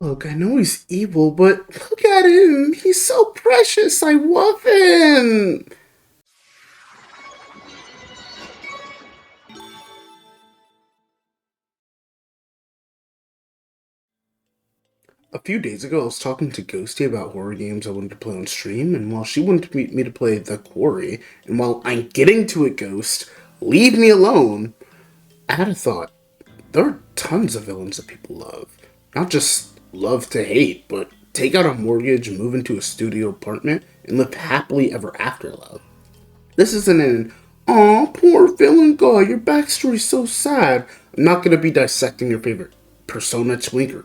Look, I know he's evil, but look at him. He's so precious. I love him. A few days ago, I was talking to Ghosty about horror games I wanted to play on stream, and while she wanted me to play The Quarry, and while I'm getting to it, Ghost, leave me alone, I had a thought. There are tons of villains that people love. Not just love to hate, but take out a mortgage, move into a studio apartment, and live happily ever after love. This isn't an, aw, poor villain guy, your backstory's so sad. I'm not gonna be dissecting your favorite Persona Twink or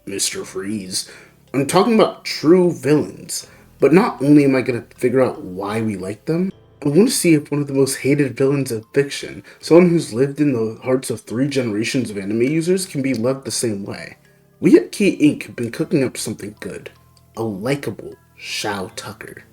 Mr. Freeze. I'm talking about true villains. But not only am I gonna figure out why we like them, I want to see if one of the most hated villains of fiction, someone who's lived in the hearts of 3 generations of anime users, can be loved the same way. We at Key Inc. have been cooking up something good. A likable Shou Tucker.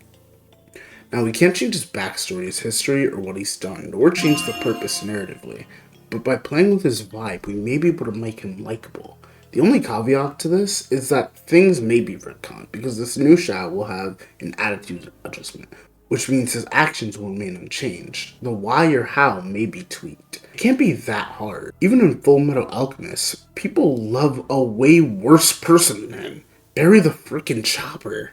Now, we can't change his backstory, his history, or what he's done, or change the purpose narratively, but by playing with his vibe, we may be able to make him likable. The only caveat to this is that things may be retconned, because this new Shou will have an attitude adjustment, which means his actions will remain unchanged. The why or how may be tweaked. It can't be that hard. Even in Full Metal Alchemist, people love a way worse person than him. Bury the frickin' chopper.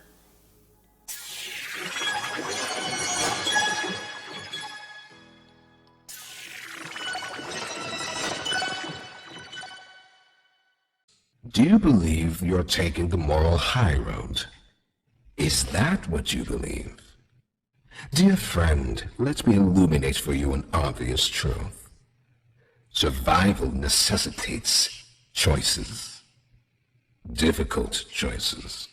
Do you believe you're taking the moral high road? Is that what you believe? Dear friend, let me illuminate for you an obvious truth. Survival necessitates choices. Difficult choices.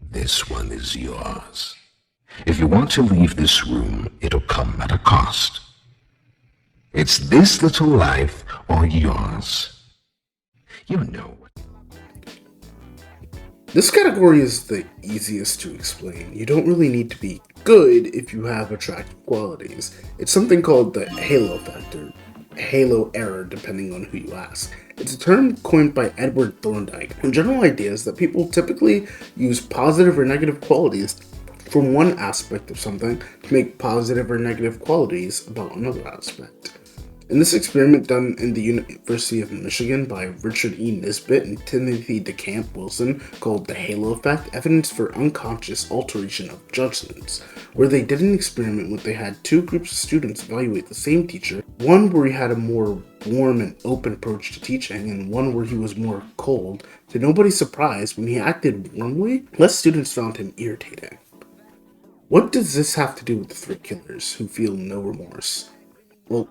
This one is yours. If you want to leave this room, it'll come at a cost. It's this little life or yours. You know. This category is the easiest to explain. You don't really need to be good if you have attractive qualities. It's something called the halo factor, halo error depending on who you ask. It's a term coined by Edward Thorndike, and general idea is that people typically use positive or negative qualities from one aspect of something to make positive or negative qualities about another aspect. In this experiment done in the University of Michigan by Richard E. Nisbet and Timothy DeCamp Wilson called the Halo Effect, Evidence for Unconscious Alteration of Judgments, where they did an experiment where they had 2 groups of students evaluate the same teacher, one where he had a more warm and open approach to teaching, and one where he was more cold. To nobody's surprise, when he acted warmly, less students found him irritating. What does this have to do with the 3 killers who feel no remorse? Well,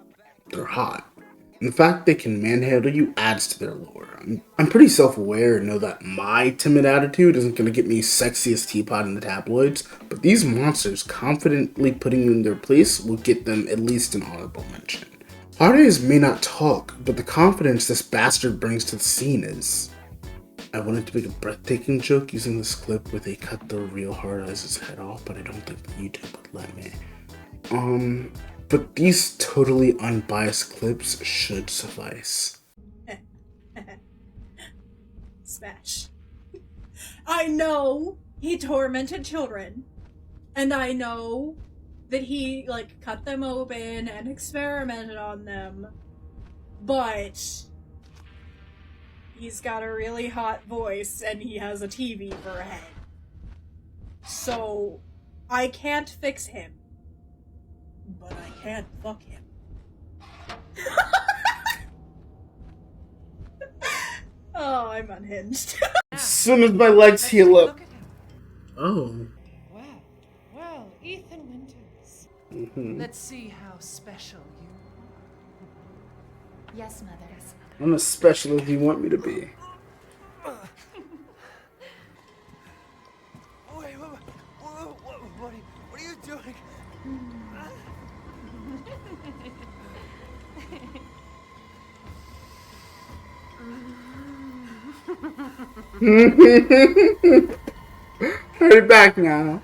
they're hot. And the fact they can manhandle you adds to their lore. I'm pretty self-aware and know that my timid attitude isn't going to get me sexiest teapot in the tabloids, but these monsters confidently putting you in their place will get them at least an honorable mention. Hardys may not talk, but the confidence this bastard brings to the scene is... I wanted to make a breathtaking joke using this clip where they cut the real Hard Eyes' head off, but I don't think YouTube would let me. But these totally unbiased clips should suffice. Smash. I know he tormented children, and I know that he, cut them open and experimented on them, but he's got a really hot voice and he has a TV for a head. So, I can't fix him. But I can't fuck him. Oh, I'm unhinged. As soon as my legs heal up. Oh. Well, Ethan Winters. Let's see how special you are. Yes, Mother. I'm as special as you want me to be. Wait, what are you doing? Hurry back now.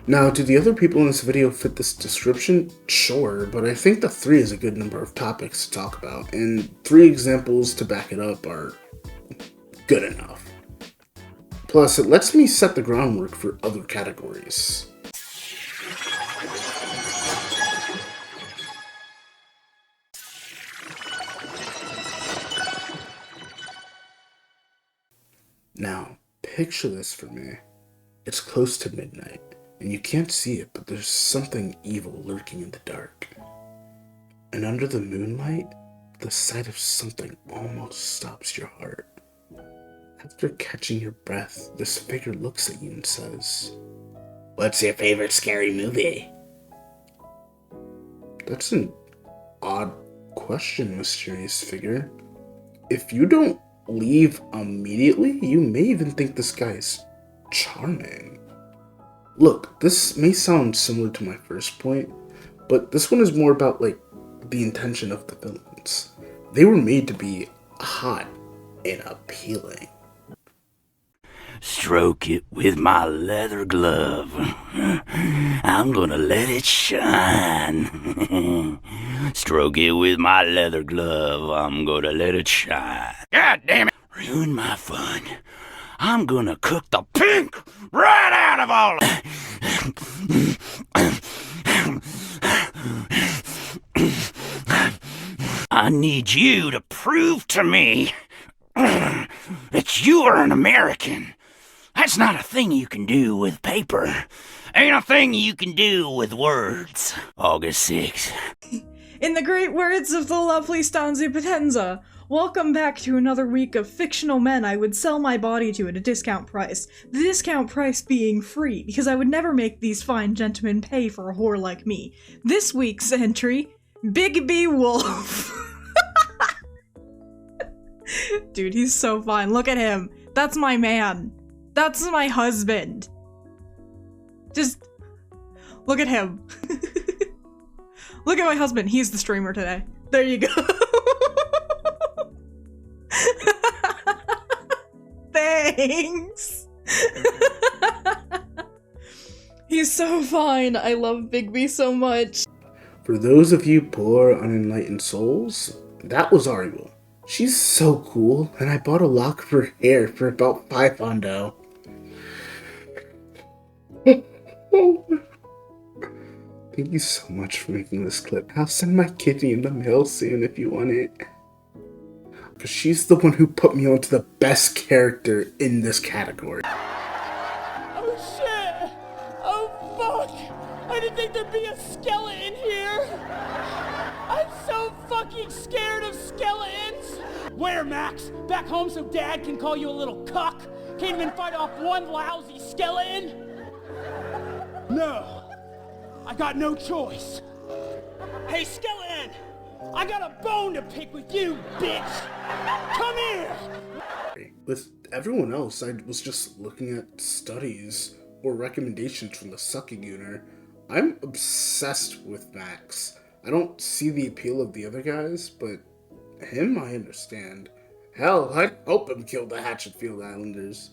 Now, do the other people in this video fit this description? Sure, but I think the 3 is a good number of topics to talk about, and 3 examples to back it up are good enough. Plus, it lets me set the groundwork for other categories. Now, picture this for me. It's close to midnight, and you can't see it, but there's something evil lurking in the dark. And under the moonlight, the sight of something almost stops your heart. After catching your breath, this figure looks at you and says, "What's your favorite scary movie?" That's an odd question, mysterious figure. If you don't leave immediately, you may even think this guy is charming. Look, this may sound similar to my first point, but this one is more about, the intention of the villains. They were made to be hot and appealing. Stroke it with my leather glove. I'm gonna let it shine. Stroke it with my leather glove. I'm gonna let it shine. God damn it! Ruin my fun. I'm gonna cook the pink right out of all of I need you to prove to me that you are an American. That's not a thing you can do with paper. Ain't a thing you can do with words. August 6th. In the great words of the lovely Stanzi Potenza, welcome back to another week of fictional men I would sell my body to at a discount price. The discount price being free, because I would never make these fine gentlemen pay for a whore like me. This week's entry, Big B Wolf. Dude, he's so fine. Look at him. That's my man. That's my husband. Just look at him. Look at my husband. He's the streamer today. There you go. Thanks. He's so fine. I love Big B so much. For those of you poor, unenlightened souls, that was Ariel. She's so cool, and I bought a lock of her hair for about $5. Thank you so much for making this clip. I'll send my kitty in the mail soon if you want it. Because she's the one who put me onto the best character in this category. Oh shit! Oh fuck! I didn't think there'd be a skeleton here! I'm so fucking scared of skeletons! Where, Max? Back home so Dad can call you a little cuck? Can't even fight off one lousy skeleton? No. I got no choice. Hey, skeleton! I got a bone to pick with you, bitch! Come here! With everyone else, I was just looking at studies or recommendations from the Sucky Gooner. I'm obsessed with Max. I don't see the appeal of the other guys, but him I understand. Hell, I'd help him kill the Hatchetfield Islanders.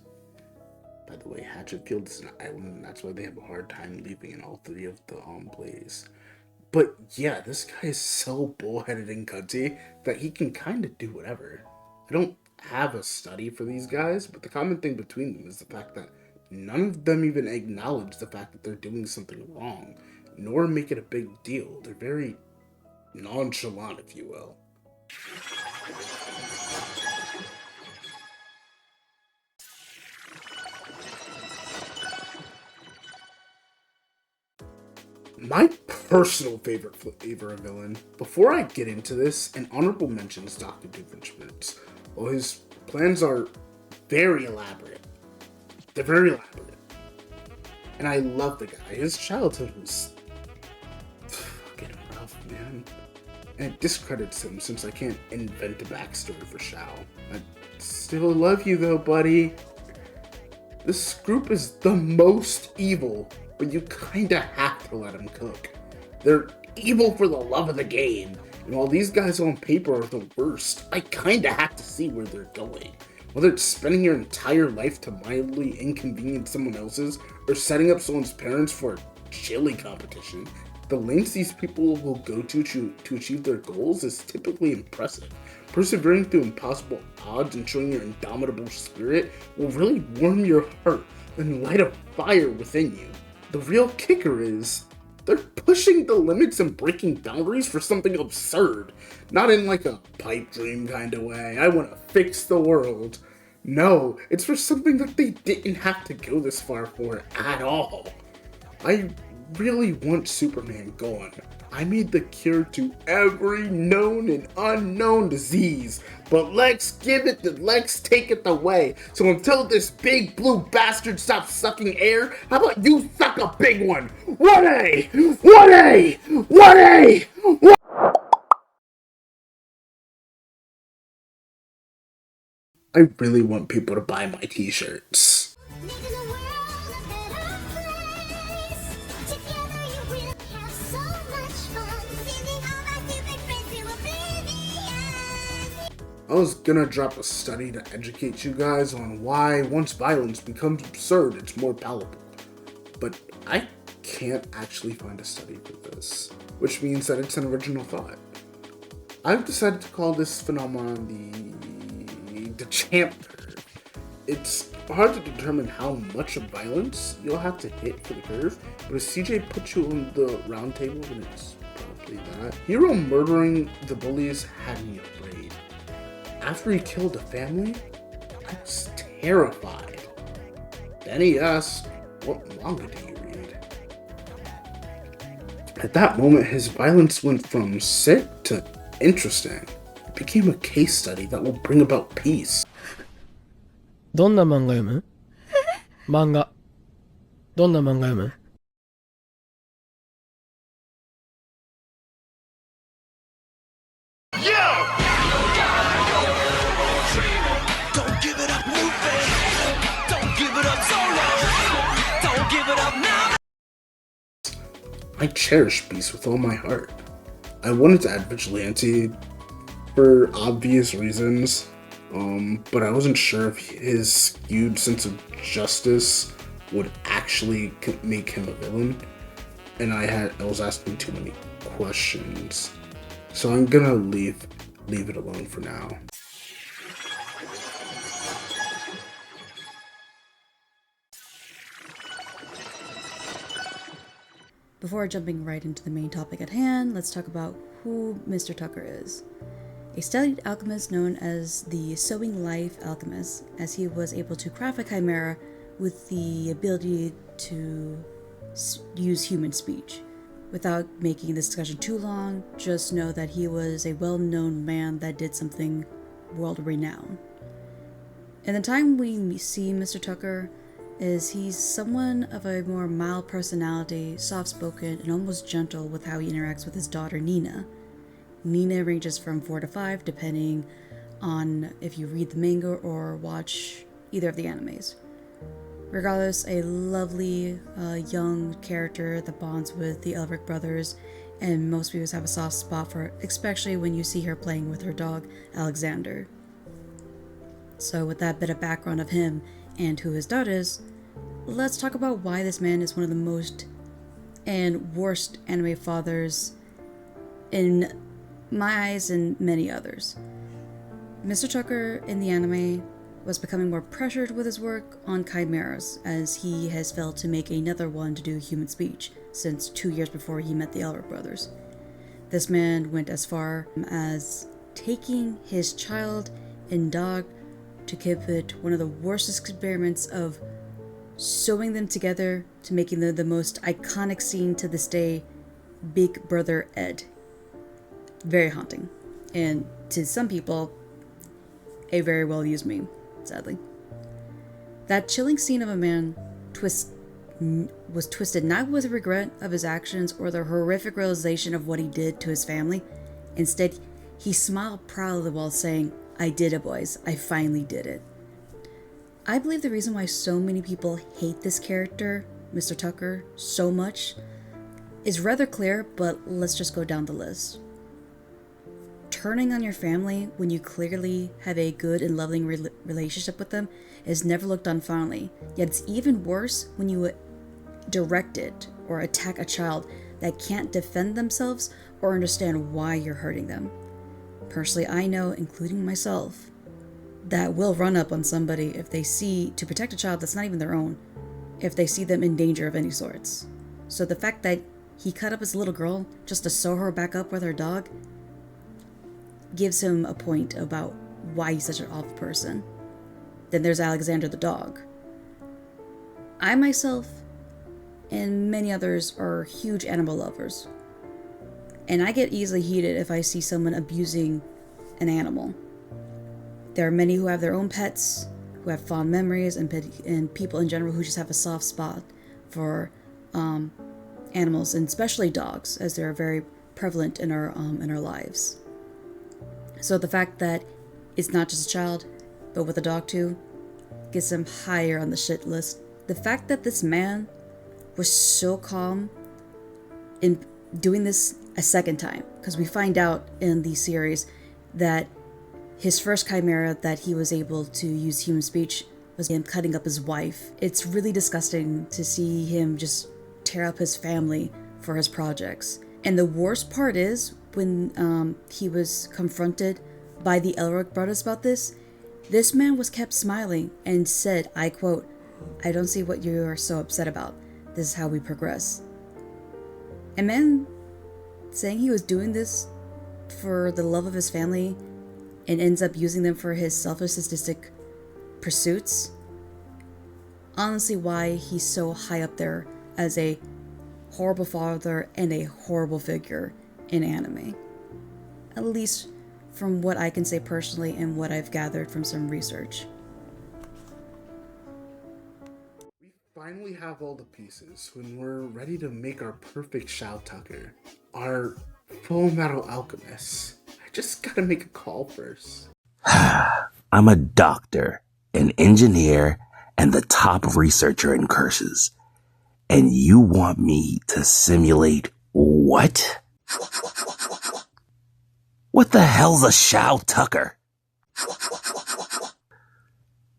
By the way, Hatchetfield is an island, and that's why they have a hard time leaving in all 3 of the plays. But yeah, this guy is so bullheaded and cunty that he can kind of do whatever. I don't have a study for these guys, but the common thing between them is the fact that none of them even acknowledge the fact that they're doing something wrong, nor make it a big deal. They're very nonchalant, if you will. My personal favorite flavor of villain. Before I get into this, an honorable mention is Dr. Doofenshmirtz. Well, his plans are very elaborate. They're very elaborate. And I love the guy. His childhood was fucking rough, man. And it discredits him since I can't invent a backstory for Shou. I still love you though, buddy. This group is the most evil, but you kinda have to let them cook. They're evil for the love of the game, and while these guys on paper are the worst, I kinda have to see where they're going. Whether it's spending your entire life to mildly inconvenience someone else's, or setting up someone's parents for a chili competition, the lengths these people will go to achieve their goals is typically impressive. Persevering through impossible odds and showing your indomitable spirit will really warm your heart and light a fire within you. The real kicker is, they're pushing the limits and breaking boundaries for something absurd. Not in like a pipe dream kind of way, I want to fix the world. No, it's for something that they didn't have to go this far for at all. I really want Superman gone. I made the cure to every known and unknown disease, but let's take it away. So until this big blue bastard stops sucking air, how about you suck a big one? 1A! 1A! 1A! I really want people to buy my t-shirts. I was gonna drop a study to educate you guys on why once violence becomes absurd, it's more palatable. But I can't actually find a study for this, which means that it's an original thought. I've decided to call this phenomenon the champ curve. It's hard to determine how much of violence you'll have to hit for the curve, but if CJ puts you on the round table, then it's probably that. Hero murdering the bullies had me afraid. After he killed a family, I was terrified. Then he asked, "What manga do you read?" At that moment, his violence went from sick to interesting. It became a case study that will bring about peace. どんな漫画読む？漫画。どんな漫画読む？ I cherish peace with all my heart. I wanted to add vigilante for obvious reasons, but I wasn't sure if his skewed sense of justice would actually make him a villain, and I was asking too many questions, so I'm gonna leave it alone for now. Before jumping right into the main topic at hand, let's talk about who Mr. Tucker is. A studied alchemist known as the Sowing Life Alchemist, as he was able to craft a chimera with the ability to use human speech. Without making this discussion too long, just know that he was a well-known man that did something world-renowned. In the time we see Mr. Tucker, he's someone of a more mild personality, soft-spoken, and almost gentle with how he interacts with his daughter Nina. Nina ranges from 4 to 5, depending on if you read the manga or watch either of the animes. Regardless, a lovely young character that bonds with the Elric brothers, and most viewers have a soft spot for, especially when you see her playing with her dog, Alexander. So with that bit of background of him and who his daughter is, let's talk about why this man is one of the most and worst anime fathers in my eyes and many others. Mr. Tucker in the anime was becoming more pressured with his work on chimeras, as he has failed to make another one to do human speech since 2 years before he met the Elric brothers. This man went as far as taking his child and dog to give it one of the worst experiments of sewing them together to making the most iconic scene to this day, Big Brother Ed. Very haunting, and to some people, a very well used meme, sadly. That chilling scene of a man was twisted not with regret of his actions or the horrific realization of what he did to his family. Instead, he smiled proudly while saying, "I did it, boys. I finally did it." I believe the reason why so many people hate this character, Mr. Tucker, so much is rather clear, but let's just go down the list. turning on your family when you clearly have a good and loving relationship with them is never looked on fondly. Yet it's even worse when you direct it or attack a child that can't defend themselves or understand why you're hurting them. Personally, I know, including myself, that will run up on somebody if they see, to protect a child that's not even their own, if they see them in danger of any sorts. So the fact that he cut up his little girl just to sew her back up with her dog gives him a point about why he's such an awful person. Then there's Alexander the dog. I myself and many others are huge animal lovers, and I get easily heated if I see someone abusing an animal. There are many who have their own pets, who have fond memories, and people in general who just have a soft spot for animals, and especially dogs, as they're very prevalent in our lives. So the fact that it's not just a child, but with a dog too, gets him higher on the shit list. The fact that this man was so calm in doing this a second time, because we find out in the series that his first chimera that he was able to use human speech was him cutting up his wife. It's really disgusting to see him just tear up his family for his projects. And the worst part is when he was confronted by the Elric brothers about this man was kept smiling and said, I quote, "I don't see what you are so upset about. This is how we progress." And man saying he was doing this for the love of his family and ends up using them for his selfish sadistic pursuits. Honestly, why he's so high up there as a horrible father and a horrible figure in anime. At least from what I can say personally and what I've gathered from some research. We finally have all the pieces when we're ready to make our perfect Shou Tucker, our Full Metal Alchemist. I just gotta make a call first. I'm a doctor, an engineer, and the top researcher in curses. And you want me to simulate what? What the hell's a Shou Tucker?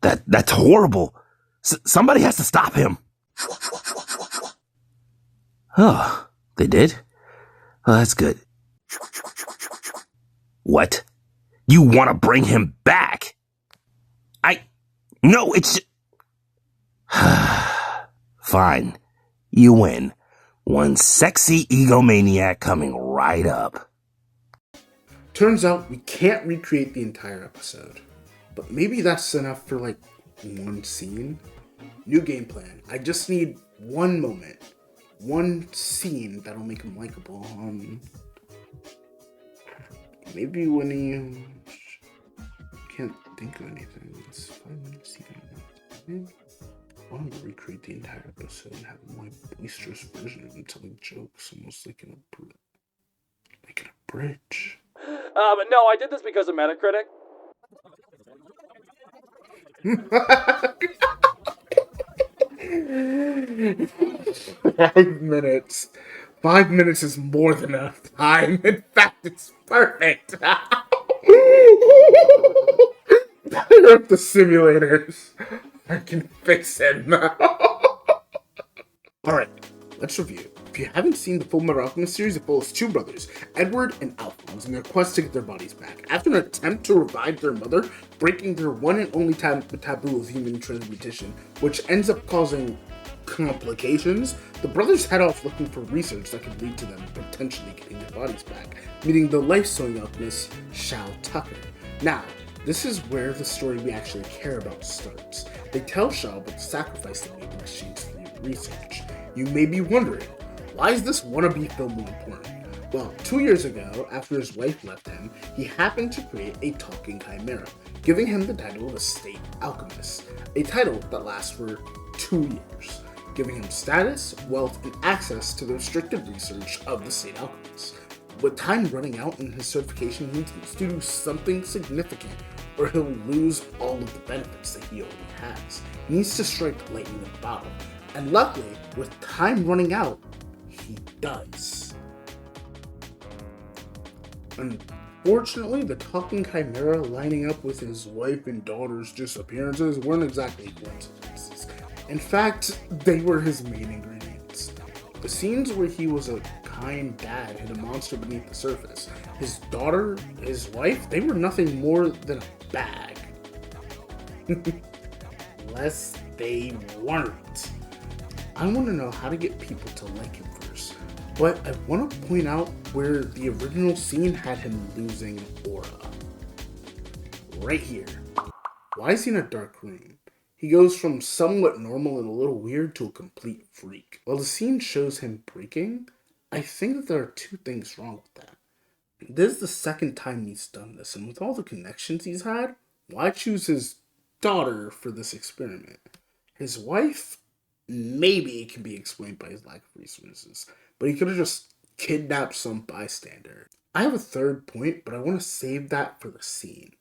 That's horrible. Somebody has to stop him. Oh, they did? Oh, that's good. What? You want to bring him back? No, it's... Fine. You win. One sexy egomaniac coming right up. Turns out we can't recreate the entire episode, but maybe that's enough for like one scene. New game plan. I just need one moment, one scene that'll make him likable. Maybe when he can't think of anything. It's 5 minutes even. I want to recreate the entire episode and have a more boisterous version of him telling jokes, almost like in a bridge. No, I did this because of Metacritic. 5 minutes. 5 minutes is more than enough time. In fact, it's perfect. Fire up the simulators. I can fix him. Alright, let's review. If you haven't seen the Full Metal Alchemist series, it follows two brothers, Edward and Alphonse, in their quest to get their bodies back. After an attempt to revive their mother, breaking their one and only taboo of human transmutation, which ends up causing complications, the brothers head off looking for research that could lead to them potentially getting their bodies back, meeting the life-sewing alchemist Shou Tucker. Now, this is where the story we actually care about starts. They tell Shou about the sacrifice they made in exchange for the research. You may be wondering, why is this wannabe film more important? Well, 2 years ago, after his wife left him, he happened to create a talking chimera, giving him the title of a state alchemist, a title that lasts for 2 years, giving him status, wealth, and access to the restricted research of the state alchemist. With time running out and his certification, he needs to do something significant, or he'll lose all of the benefits that he already has. He needs to strike lightning in the bottle, and luckily, with time running out, he does. And Fortunately, the talking chimera lining up with his wife and daughter's disappearances weren't exactly coincidences. In fact, they were his main ingredients. The scenes where he was a kind dad hid a monster beneath the surface. His daughter, his wife, they were nothing more than a bag. Lest they weren't. I want to know how to get people to like him first, but I want to point out where the original scene had him losing aura. Right here. Why is he in a dark room? He goes from somewhat normal and a little weird to a complete freak. While the scene shows him breaking, I think that there are two things wrong with that. This is the second time he's done this, and with all the connections he's had, why choose his daughter for this experiment? His wife, maybe it can be explained by his lack of resources, but he could have just kidnapped some bystander. I have a third point, but I want to save that for the scene.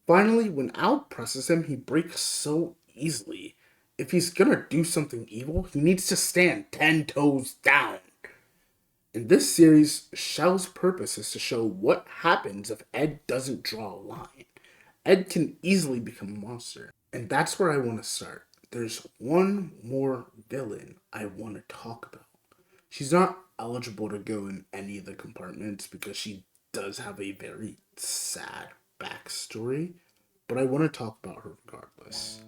Finally, when Al presses him, he breaks so easily. If he's gonna do something evil, he needs to stand 10 toes down. In this series, Shou's purpose is to show what happens if Ed doesn't draw a line. Ed can easily become a monster, and that's where I want to start. There's one more villain I want to talk about. She's not eligible to go in any of the compartments because she does have a very sad backstory, but I want to talk about her regardless.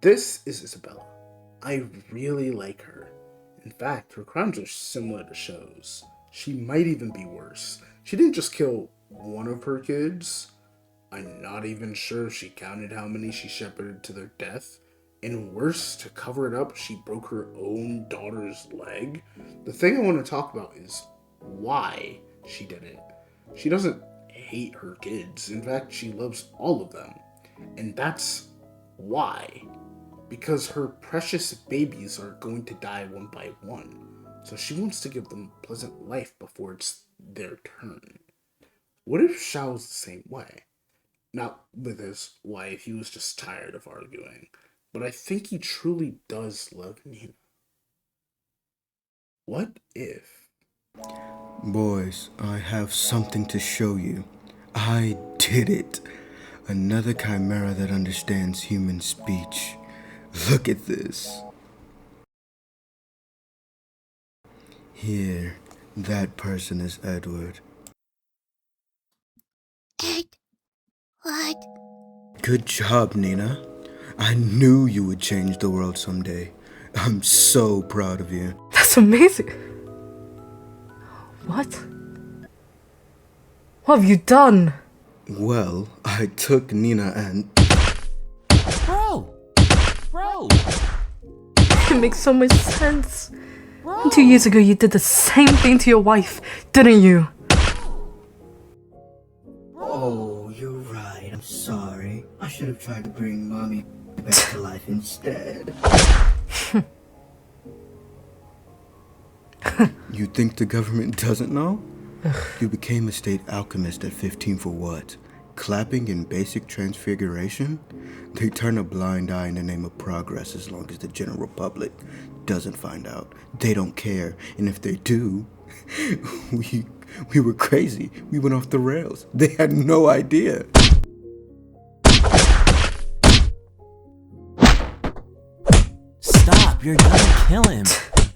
This is Isabella. I really like her. In fact, her crimes are similar to Shou's. She might even be worse. She didn't just kill one of her kids. I'm not even sure if she counted how many she shepherded to their death. And worse, to cover it up, she broke her own daughter's leg. The thing I want to talk about is why she did it. She doesn't hate her kids. In fact, she loves all of them. And that's why. Because her precious babies are going to die one by one. So she wants to give them a pleasant life before it's their turn. What if Shou's the same way? Not with his wife, he was just tired of arguing. But I think he truly does love Nina. What if? Boys, I have something to show you. I did it. Another chimera that understands human speech. Look at this. Here, that person is Edward. Ed? What? Good job, Nina. I knew you would change the world someday. I'm so proud of you. That's amazing. What? What have you done? Well, I took Nina and... Bro! It makes so much sense. 2 years ago, you did the same thing to your wife, didn't you? Oh, you're right. I'm sorry. I should have tried to bring Mommy back to life instead. You think the government doesn't know? You became a state alchemist at 15 for what? Clapping in basic transfiguration? They turn a blind eye in the name of progress as long as the general public doesn't find out. They don't care, and if they do, we were crazy. We went off the rails. They had no idea. Stop, you're gonna kill him.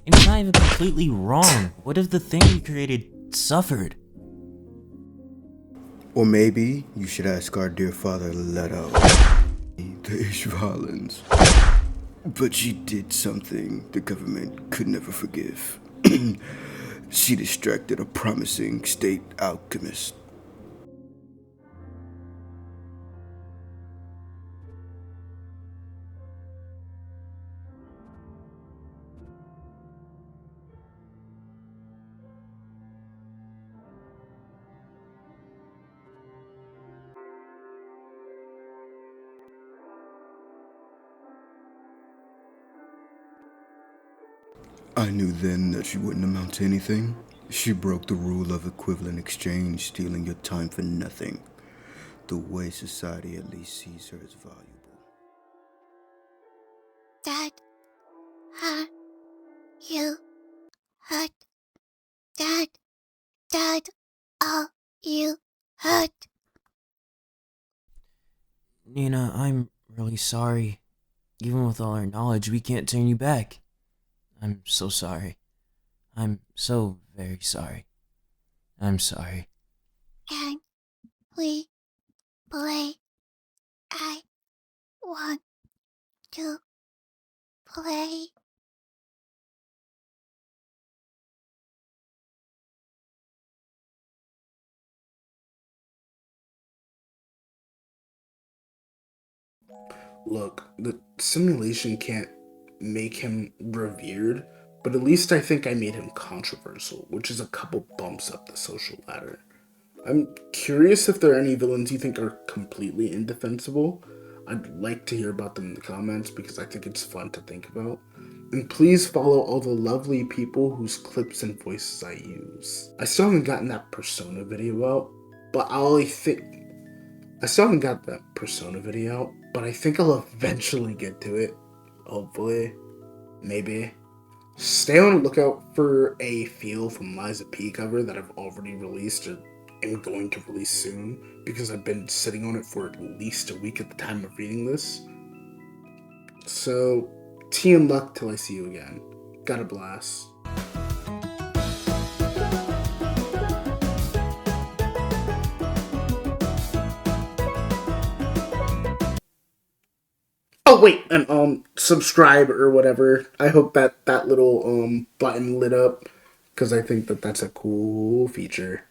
And he's not even completely wrong. What if the thing you created suffered? Or maybe you should ask our dear father Leto, the Ishvalans. But she did something the government could never forgive. She distracted a promising state alchemist. I knew then that she wouldn't amount to anything. She broke the rule of equivalent exchange, stealing your time for nothing. The way society at least sees her as valuable. Dad, are you hurt? Dad, are you Hurt. Nina, I'm really sorry. Even with all our knowledge, we can't turn you back. I'm so sorry. I'm so very sorry. I'm sorry. Can we play? I want to play. Look, the simulation can't make him revered, but at least I think I made him controversial, which is a couple bumps up the social ladder. I'm curious if there are any villains you think are completely indefensible. I'd like to hear about them in the comments because I think it's fun to think about. And please follow all the lovely people whose clips and voices I use. I still haven't gotten that Persona video out, but I still haven't got that Persona video out, but I think I'll eventually get to it. Hopefully. Maybe. Stay on the lookout for a Feel from Liza P cover that I've already released or am going to release soon, because I've been sitting on it for at least a week at the time of reading this. So, tea and luck till I see you again. Got a blast. Oh wait, and subscribe or whatever. I hope that little button lit up, because I think that's a cool feature.